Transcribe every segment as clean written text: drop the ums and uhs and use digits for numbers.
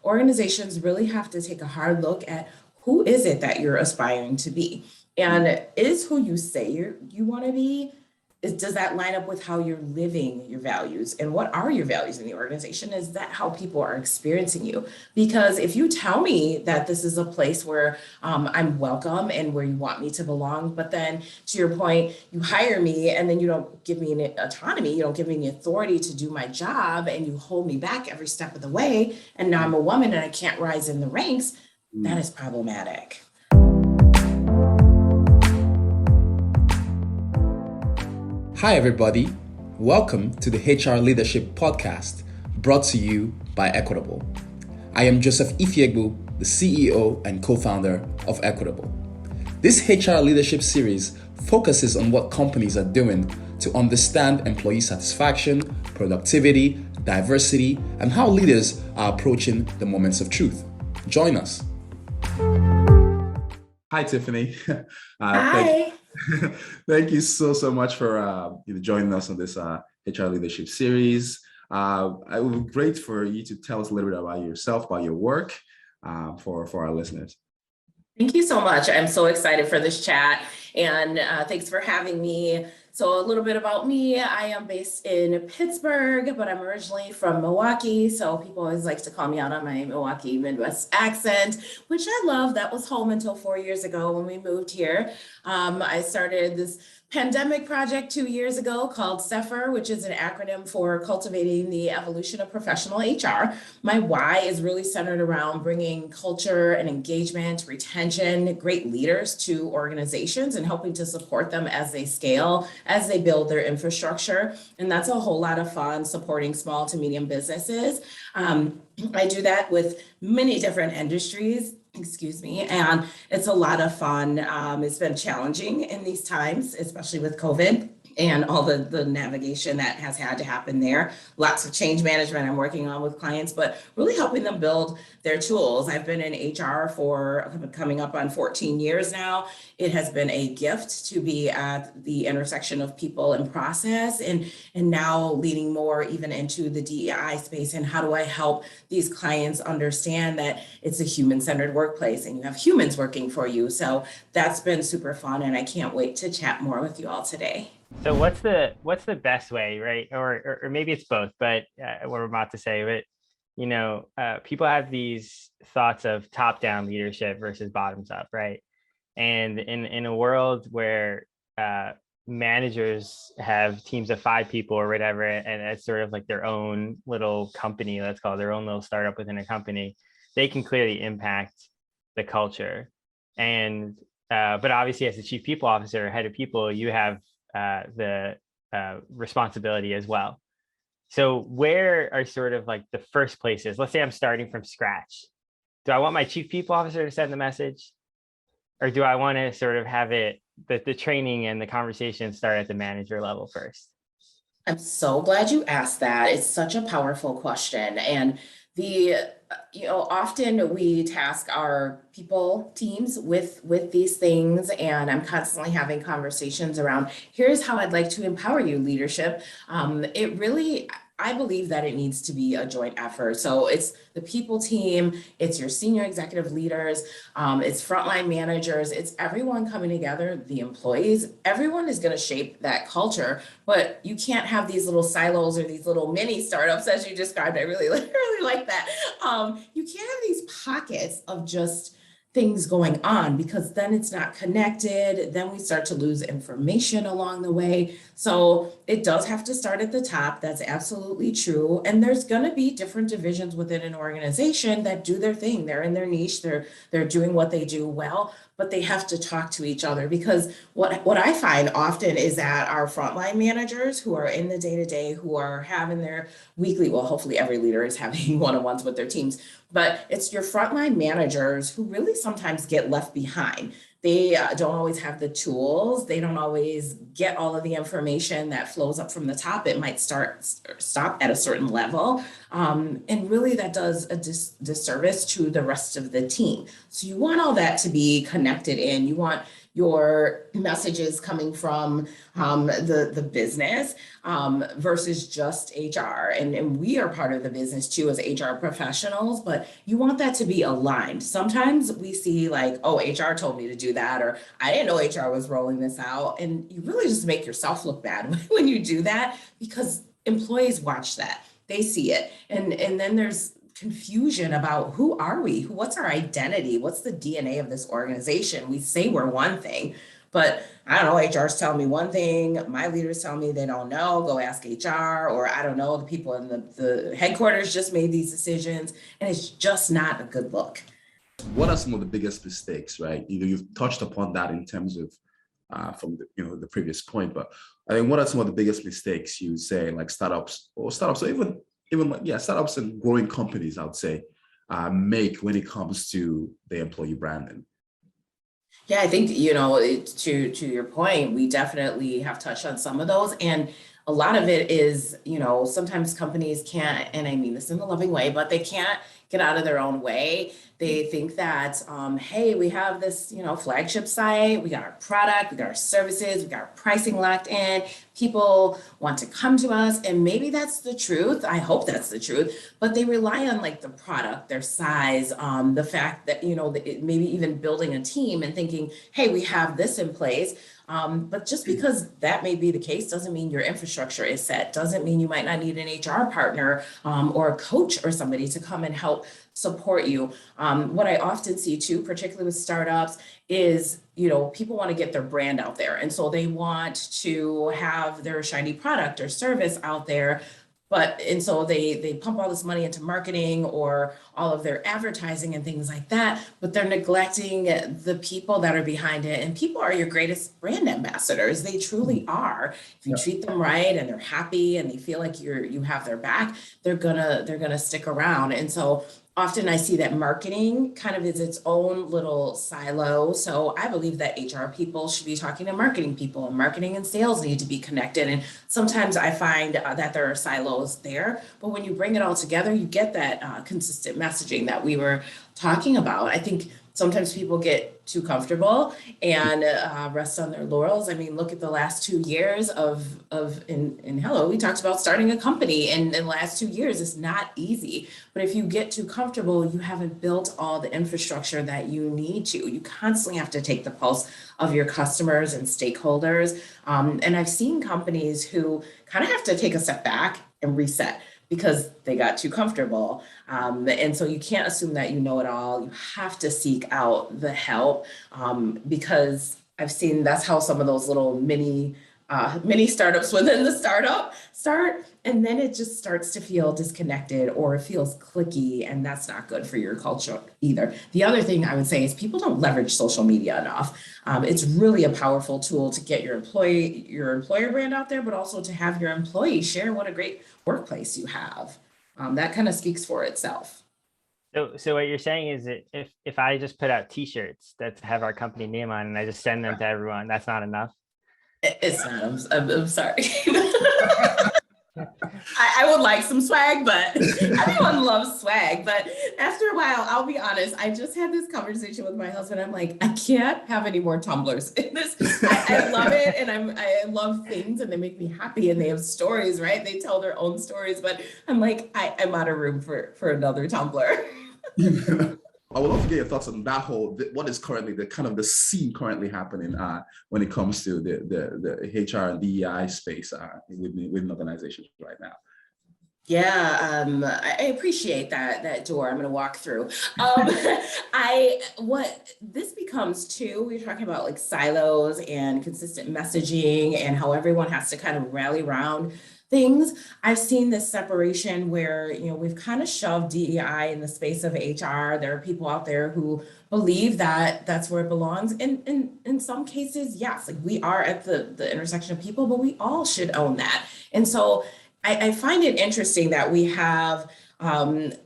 organizations really have to take a hard look at who is it that you're aspiring to be? And is who you say you want to be, does that line up with how you're living your values? And what are your values in the organization? Is that how people are experiencing you? Because if you tell me that this is a place where I'm welcome and where you want me to belong, but then to your point, you hire me and then you don't give me an autonomy, you don't give me the authority to do my job, and you hold me back every step of the way, and now I'm a woman and I can't rise in the ranks, that is problematic. Hi, everybody. Welcome to the HR Leadership Podcast, brought to you by eqtble. I am Joseph eqtble, the CEO and co-founder of eqtble. This HR Leadership series focuses on what companies are doing to understand employee satisfaction, productivity, diversity, and how leaders are approaching the moments of truth. Join us. Hi, Tiffany. Hi. Thank you so much for joining us on this HR Leadership series. It would be great for you to tell us a little bit about yourself, about your work, for our listeners. Thank you so much. I'm so excited for this chat, and thanks for having me. So a little bit about me. I am based in Pittsburgh, but I'm originally from Milwaukee. So people always like to call me out on my Milwaukee Midwest accent, which I love. That was home until 4 years ago when we moved here. I started this pandemic project 2 years ago called CEPHR, which is an acronym for Cultivating the Evolution of Professional HR. My why is really centered around bringing culture and engagement, retention, great leaders to organizations and helping to support them as they scale, as they build their infrastructure. And that's a whole lot of fun, supporting small to medium businesses. I do that with many different industries. And it's a lot of fun. It's been challenging in these times, especially with COVID and all the navigation that has had to happen there. Lots of change management I'm working on with clients, but really helping them build their tools. I've been in HR for coming up on 14 years now. It has been a gift to be at the intersection of people and process, and now leading more even into the DEI space. And how do I help these clients understand that it's a human-centered workplace and you have humans working for you? So that's been super fun, and I can't wait to chat more with you all today. So what's the best way, right? Or maybe it's both, but what we're about to say, but people have these thoughts of top-down leadership versus bottoms-up, right? And in a world where managers have teams of 5 people or whatever, and it's sort of like their own little company, let's call it their own little startup within a company, they can clearly impact the culture. And but obviously, as the chief people officer, head of people, you have the responsibility as well. So where are sort of like the first places? Let's say I'm starting from scratch. Do I want my chief people officer to send the message? Or do I want to sort of have it, the training and the conversation start at the manager level first? I'm so glad you asked that. It's such a powerful question. And often we task our people teams with these things, and I'm constantly having conversations around, here's how I'd like to empower you, leadership. I believe that it needs to be a joint effort. So it's the people team, it's your senior executive leaders, it's frontline managers, it's everyone coming together, the employees. Everyone is going to shape that culture, but you can't have these little silos or these little mini startups, as you described. I really like that. You can't have these pockets of just things going on, because then it's not connected. Then we start to lose information along the way. So it does have to start at the top. That's absolutely true. And there's going to be different divisions within an organization that do their thing. They're in their niche. They're doing what they do well, but they have to talk to each other, because what I find often is that our frontline managers who are in the day-to-day, who are having their weekly, well, hopefully every leader is having one-on-ones with their teams, but it's your frontline managers who really sometimes get left behind. They don't always have the tools. They don't always get all of the information that flows up from the top. It might stop at a certain level. And really that does a disservice to the rest of the team. So you want all that to be connected in. You want your messages coming from the business versus just HR. And we are part of the business too as HR professionals, but you want that to be aligned. Sometimes we see like, oh, HR told me to do that, or I didn't know HR was rolling this out. And you really just make yourself look bad when you do that, because employees watch that, they see it. And then there's confusion about who are we, what's our identity, what's the DNA of this organization. We say we're one thing, but I don't know, HR's telling me one thing, my leaders tell me they don't know, go ask HR, or I don't know, the people in the headquarters just made these decisions, and it's just not a good look. What are some of the biggest mistakes, right? You've touched upon that in terms of from the previous point, but I think what are some of the biggest mistakes you say, like startups or startups and growing companies, I would say, make when it comes to the employee branding? Yeah, I think, to your point, we definitely have touched on some of those. And a lot of it is, sometimes companies can't, and I mean this in a loving way, but they can't get out of their own way. They think that, hey, we have this, flagship site, we got our product, we got our services, we got our pricing locked in. People want to come to us, and maybe that's the truth. I hope that's the truth, but they rely on like the product, their size, the fact that, maybe even building a team and thinking, hey, we have this in place. But just because that may be the case doesn't mean your infrastructure is set, doesn't mean you might not need an HR partner or a coach or somebody to come and help support you. What I often see too, particularly with startups, is, people want to get their brand out there. And so they want to have their shiny product or service out there. And so they pump all this money into marketing or all of their advertising and things like that, but they're neglecting the people that are behind it. And people are your greatest brand ambassadors. They truly are. If you treat them right and they're happy and they feel like you have their back, they're gonna stick around. And so often I see that marketing kind of is its own little silo. So I believe that HR people should be talking to marketing people, and marketing and sales need to be connected. And sometimes I find that there are silos there, but when you bring it all together, you get that consistent messaging that we were talking about. I think sometimes people get too comfortable and rest on their laurels. I mean, look at the last 2 years hello, we talked about starting a company, and in the last 2 years, it's not easy. But if you get too comfortable, you haven't built all the infrastructure that you need to. You constantly have to take the pulse of your customers and stakeholders. And I've seen companies who kind of have to take a step back and reset because they got too comfortable. And so you can't assume that you know it all. You have to seek out the help because I've seen that's how some of those little mini startups within the startup start. And then it just starts to feel disconnected or it feels cliquey, and that's not good for your culture either. The other thing I would say is people don't leverage social media enough. It's really a powerful tool to get your employer brand out there, but also to have your employees share what a great workplace you have. That kind of speaks for itself. So what you're saying is that if I just put out T-shirts that have our company name on and I just send them to everyone, that's not enough? It's not. I'm sorry. I would like some swag, but everyone loves swag. But after a while, I'll be honest, I just had this conversation with my husband. I'm like, I can't have any more tumblers in this. I love it, and I love things, and they make me happy, and they have stories, right? They tell their own stories, but I'm like, I'm out of room for another tumbler. I would love to get your thoughts on that what is currently the scene currently happening when it comes to the HR and DEI space within organizations right now. Yeah, I appreciate that door I'm going to walk through. What this becomes too, we're talking about like silos and consistent messaging and how everyone has to kind of rally around things. I've seen this separation where, we've kind of shoved DEI in the space of HR. There are people out there who believe that that's where it belongs. And in some cases, yes, like we are at the intersection of people, but we all should own that. And so I find it interesting that we have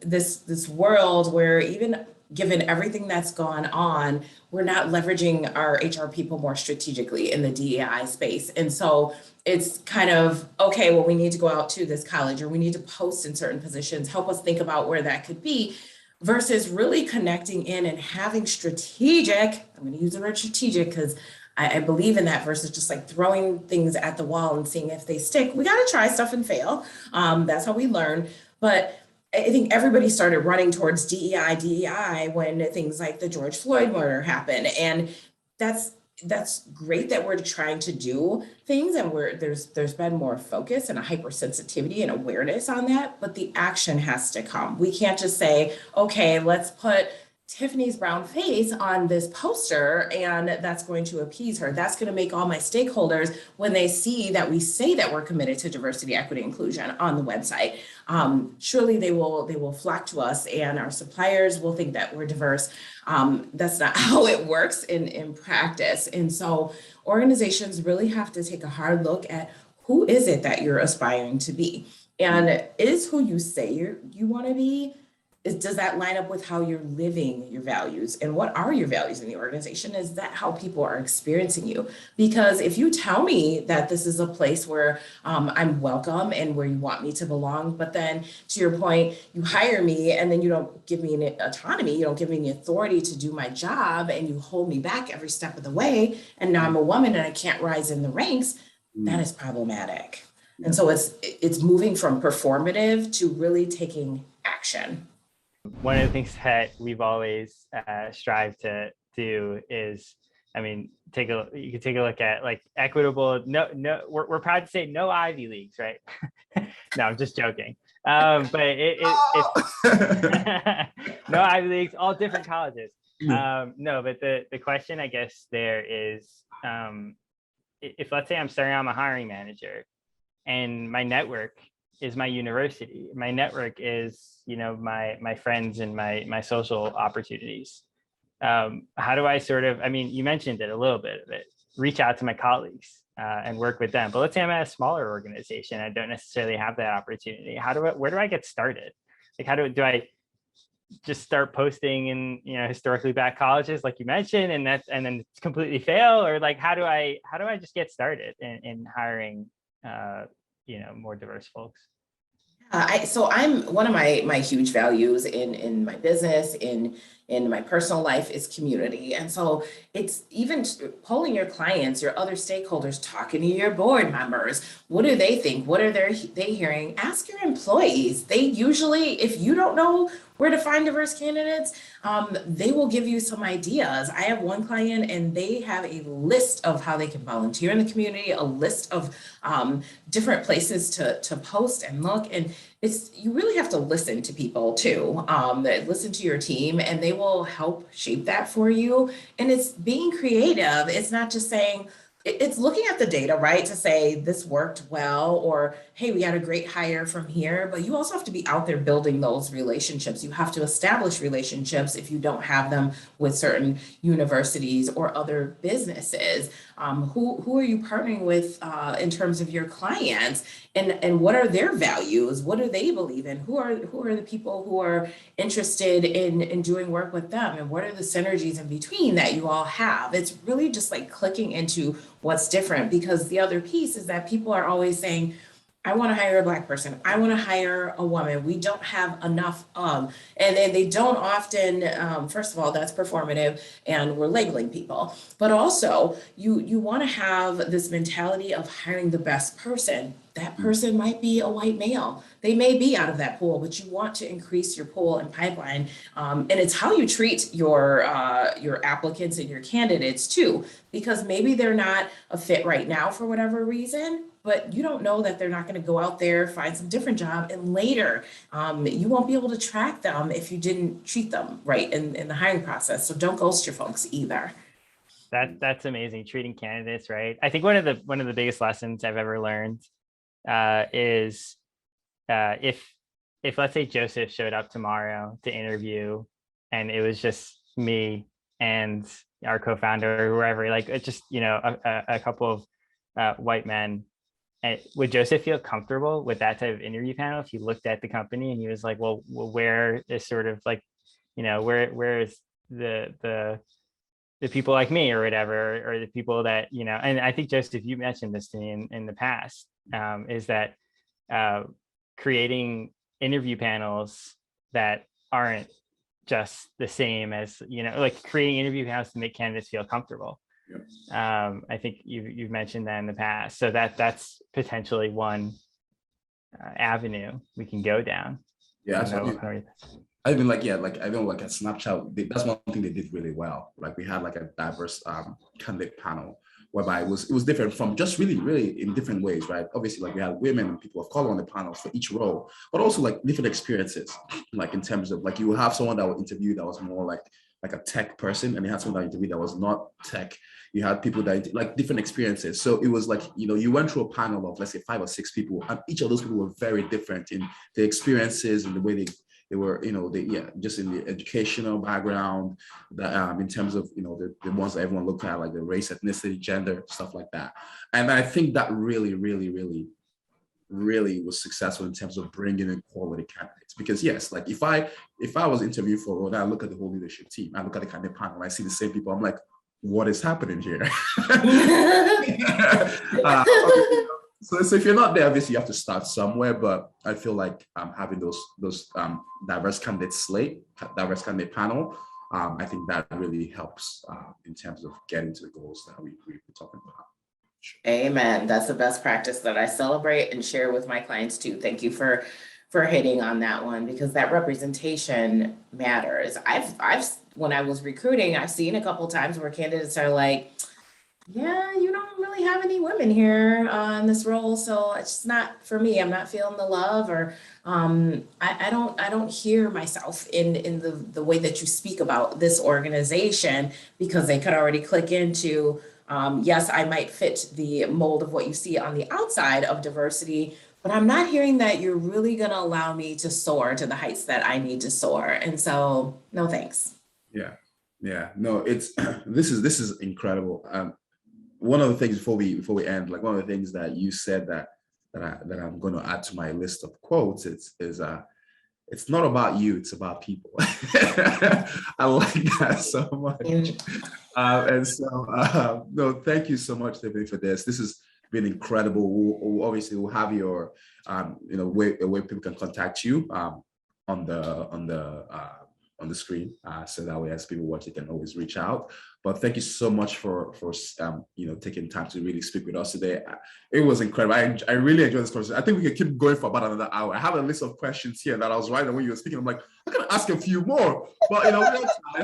this world where even given everything that's gone on, we're not leveraging our HR people more strategically in the DEI space. And so it's kind of, okay, well, we need to go out to this college or we need to post in certain positions, help us think about where that could be, versus really connecting in and having strategic, I'm going to use the word strategic because I believe in that versus just like throwing things at the wall and seeing if they stick. We got to try stuff and fail. That's how we learn. But I think everybody started running towards DEI when things like the George Floyd murder happened. And that's great that we're trying to do things, and there's been more focus and a hypersensitivity and awareness on that, but the action has to come. We can't just say, okay, let's put Tiffany's brown face on this poster and that's going to appease her. That's going to make all my stakeholders, when they see that we say that we're committed to diversity, equity, inclusion on the website, surely they will flock to us, and our suppliers will think that we're diverse. That's not how it works in practice. And so organizations really have to take a hard look at who is it that you're aspiring to be, and is who you say you want to be, does that line up with how you're living your values, and what are your values in the organization? Is that how people are experiencing you? Because if you tell me that this is a place where I'm welcome and where you want me to belong, but then to your point, you hire me and then you don't give me an autonomy, you don't give me the authority to do my job, and you hold me back every step of the way, and now I'm a woman and I can't rise in the ranks, that is problematic. And so it's moving from performative to really taking action. One of the things that we've always strived to do is, I mean, you can take a look at like equitable. No, we're proud to say no Ivy Leagues, right? No, I'm just joking. But no Ivy Leagues, all different colleges. No, but the question, I guess, there is, if let's say I'm starting, I'm a hiring manager, and my network is my university. My network is, my friends and my social opportunities. How do I sort of, I mean, you mentioned it a little bit of it, reach out to my colleagues and work with them. But let's say I'm at a smaller organization, I don't necessarily have that opportunity. Where do I get started? Like, do I just start posting in, historically black colleges, like you mentioned, and then completely fail? Or like, how do I just get started in hiring, more diverse folks? So I'm one of my huge values in my business, in my personal life, is community. And so it's even polling your clients, your other stakeholders, talking to your board members. What do they think? What are they hearing? Ask your employees. They usually, if you don't know where to find diverse candidates, they will give you some ideas. I have one client and they have a list of how they can volunteer in the community, a list of different places to post and look. And you really have to listen to people too, listen to your team, and they will help shape that for you. And it's being creative. It's not just saying, it's looking at the data, right? To say this worked well, or, hey, we had a great hire from here, but you also have to be out there building those relationships. You have to establish relationships if you don't have them with certain universities or other businesses. Who are you partnering with in terms of your clients, and what are their values? What do they believe in? Who are the people who are interested in doing work with them, and what are the synergies in between that you all have? It's really just like clicking into what's different, because the other piece is that people are always saying, I want to hire a Black person, I want to hire a woman, we don't have enough of, and then they don't often, first of all, that's performative and we're labeling people, but also you want to have this mentality of hiring the best person. That person might be a white male, they may be out of that pool, but you want to increase your pool and pipeline, and it's how you treat your applicants and your candidates too, because maybe they're not a fit right now for whatever reason, but you don't know that they're not going to go out there, find some different job, and later you won't be able to track them if you didn't treat them right in the hiring process. So don't ghost your folks either. That's amazing, treating candidates right. I think one of the biggest lessons I've ever learned is if let's say Joseph showed up tomorrow to interview, and it was just me and our co-founder or whoever, like it's just a couple of white men. And would Joseph feel comfortable with that type of interview panel if he looked at the company and he was like, well where is sort of like, where is the people like me or whatever, or the people that, and I think Joseph, you mentioned this to me in the past, is that creating interview panels that aren't just the same as, like creating interview panels to make candidates feel comfortable. I think you've mentioned that in the past. So that's potentially one avenue we can go down. Yeah, I even like I know like at Snapchat, that's one thing they did really well. Like we had like a diverse candidate panel whereby it was different from just really in different ways, right? Obviously, like we had women and people of color on the panel for each role, but also like different experiences. Like in terms of like you will have someone that will interview that was more like a tech person, and you had someone that interviewed that was not tech. You had people that like different experiences. So it was like, you went through a panel of let's say 5 or 6 people, and each of those people were very different in their experiences and the way they were, just in the educational background, in terms of, the ones that everyone looked at, like the race, ethnicity, gender, stuff like that. And I think that really was successful in terms of bringing in quality candidates. Because yes, like if I was interviewed for a role, I look at the whole leadership team, I look at the candidate panel, and I see the same people, I'm like, what is happening here? So if you're not there, obviously you have to start somewhere. But I feel like having those diverse candidate candidate panel, I think that really helps in terms of getting to the goals that we're talking about. Amen. That's the best practice that I celebrate and share with my clients too. Thank you for hitting on that one, because that representation matters. I've when I was recruiting, I've seen a couple times where candidates are like, yeah, you don't really have any women here in this role, so it's just not for me. I'm not feeling the love, or I don't hear myself in the way that you speak about this organization, because they could already click into, yes, I might fit the mold of what you see on the outside of diversity, but I'm not hearing that you're really going to allow me to soar to the heights that I need to soar. And so, no thanks. Yeah, no, it's this is incredible. One of the things before we end, like one of the things that you said that I'm going to add to my list of quotes, is it's not about you, it's about people. I like that so much. And so, no, thank you so much, Tiffany, for this. This has been incredible. We'll obviously we'll have your, where people can contact you on the screen, so that way as people watch, they can always reach out. But thank you so much for taking time to really speak with us today. It was incredible. I really enjoyed this conversation. I think we can keep going for about another hour. I have a list of questions here that I was writing when you were speaking. I'm like, I'm gonna ask a few more, but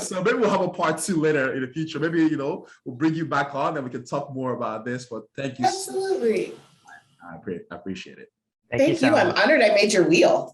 so maybe we'll have a part 2 later in the future. Maybe we'll bring you back on and we can talk more about this. But thank you. Absolutely. I appreciate it. Thank you. I'm honored I made your wheel.